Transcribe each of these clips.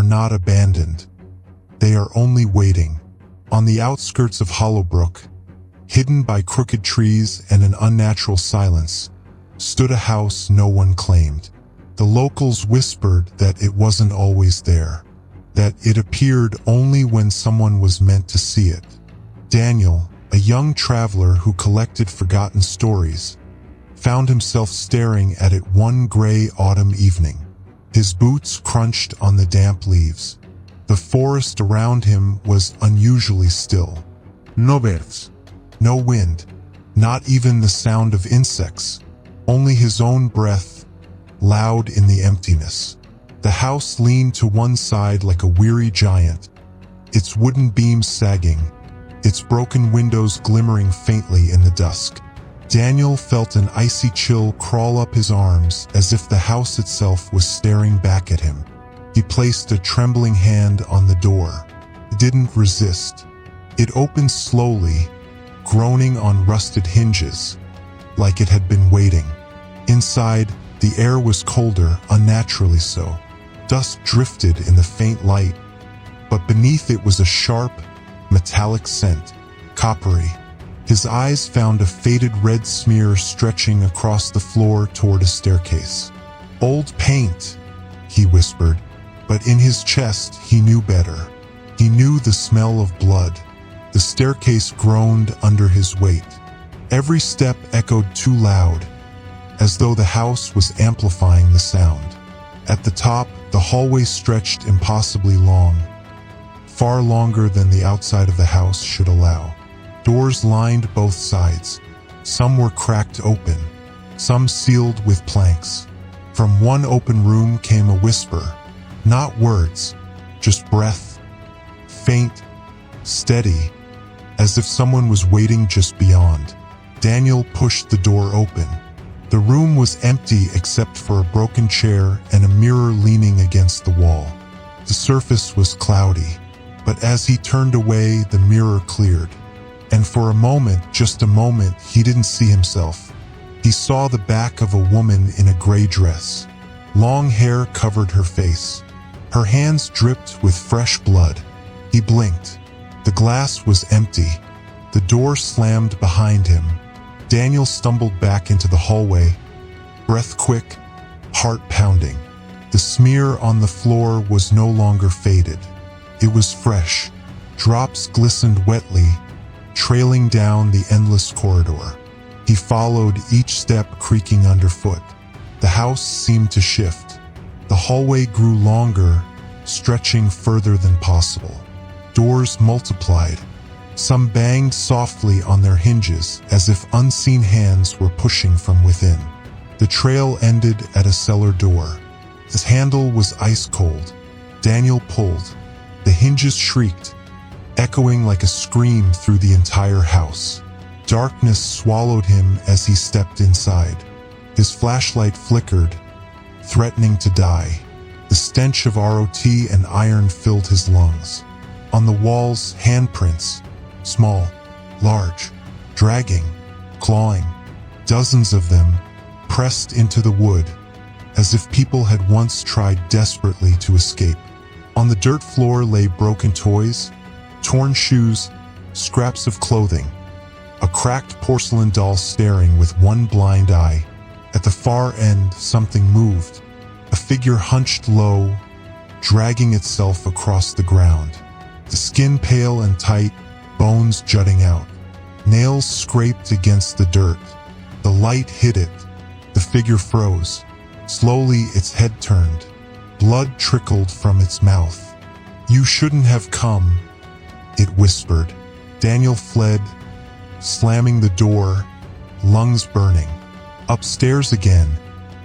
are not abandoned. They are only waiting. On the outskirts of Hollowbrook, hidden by crooked trees and an unnatural silence, stood a house no one claimed. The locals whispered that it wasn't always there, that it appeared only when someone was meant to see it. Daniel, a young traveler who collected forgotten stories, found himself staring at it one gray autumn evening. His boots crunched on the damp leaves. The forest around him was unusually still. No birds, no wind, not even the sound of insects, only his own breath, loud in the emptiness. The house leaned to one side like a weary giant, its wooden beams sagging, its broken windows glimmering faintly in the dusk. Daniel felt an icy chill crawl up his arms as if the house itself was staring back at him. He placed a trembling hand on the door. It didn't resist. It opened slowly, groaning on rusted hinges, like it had been waiting. Inside, the air was colder, unnaturally so. Dust drifted in the faint light, but beneath it was a sharp, metallic scent, coppery. His eyes found a faded red smear stretching across the floor toward a staircase. "Old paint," he whispered, but in his chest he knew better. He knew the smell of blood. The staircase groaned under his weight. Every step echoed too loud, as though the house was amplifying the sound. At the top, the hallway stretched impossibly long, far longer than the outside of the house should allow. Doors lined both sides. Some were cracked open, some sealed with planks. From one open room came a whisper, not words, just breath, faint, steady, as if someone was waiting just beyond. Daniel pushed the door open. The room was empty except for a broken chair and a mirror leaning against the wall. The surface was cloudy, but as he turned away, the mirror cleared. And for a moment, just a moment, he didn't see himself. He saw the back of a woman in a gray dress. Long hair covered her face. Her hands dripped with fresh blood. He blinked. The glass was empty. The door slammed behind him. Daniel stumbled back into the hallway, breath quick, heart pounding. The smear on the floor was no longer faded. It was fresh. Drops glistened wetly, trailing down the endless corridor. He followed each step creaking underfoot. The house seemed to shift. The hallway grew longer, stretching further than possible. Doors multiplied. Some banged softly on their hinges as if unseen hands were pushing from within. The trail ended at a cellar door. The handle was ice cold. Daniel pulled. The hinges shrieked, echoing like a scream through the entire house. Darkness swallowed him as he stepped inside. His flashlight flickered, threatening to die. The stench of ROT and iron filled his lungs. On the walls, handprints, small, large, dragging, clawing, dozens of them, pressed into the wood, as if people had once tried desperately to escape. On the dirt floor lay broken toys, torn shoes, scraps of clothing, a cracked porcelain doll staring with one blind eye. At the far end, something moved, a figure hunched low, dragging itself across the ground. The skin pale and tight, bones jutting out. Nails scraped against the dirt. The light hit it. The figure froze. Slowly, its head turned. Blood trickled from its mouth. "You shouldn't have come," it whispered. Daniel fled, slamming the door, lungs burning. Upstairs again,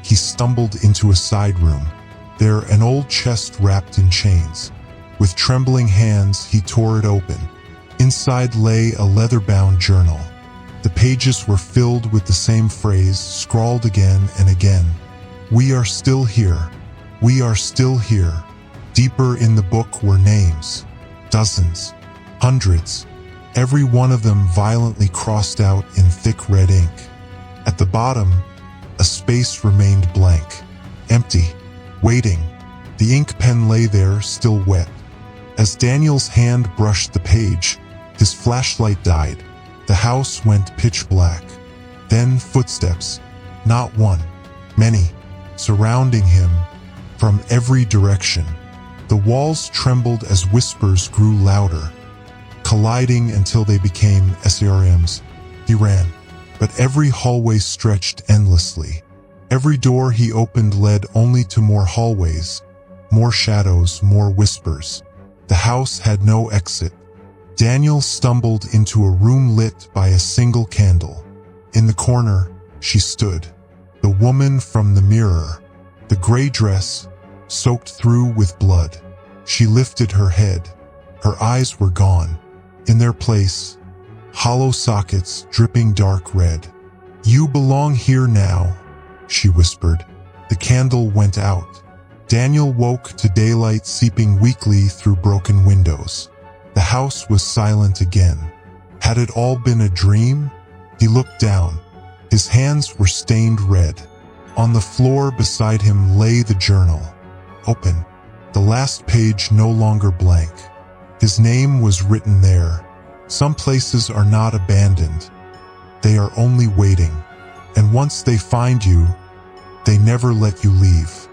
he stumbled into a side room. There, an old chest wrapped in chains. With trembling hands, he tore it open. Inside lay a leather-bound journal. The pages were filled with the same phrase, scrawled again and again. "We are still here. We are still here." Deeper in the book were names. Dozens. Hundreds. Every one of them violently crossed out in thick red ink. At the bottom, a space remained blank. Empty. Waiting. The ink pen lay there, still wet. As Daniel's hand brushed the page, his flashlight died. The house went pitch black. Then footsteps, not one, many, surrounding him from every direction. The walls trembled as whispers grew louder, colliding until they became SRMs. He ran, but every hallway stretched endlessly. Every door he opened led only to more hallways, more shadows, more whispers. The house had no exit. Daniel stumbled into a room lit by a single candle. In the corner, she stood, the woman from the mirror, the gray dress soaked through with blood. She lifted her head. Her eyes were gone. In their place, hollow sockets dripping dark red. "You belong here now," she whispered. The candle went out. Daniel woke to daylight seeping weakly through broken windows. The house was silent again. Had it all been a dream? He looked down. His hands were stained red. On the floor beside him lay the journal, open, the last page no longer blank. His name was written there. Some places are not abandoned. They are only waiting. And once they find you, they never let you leave.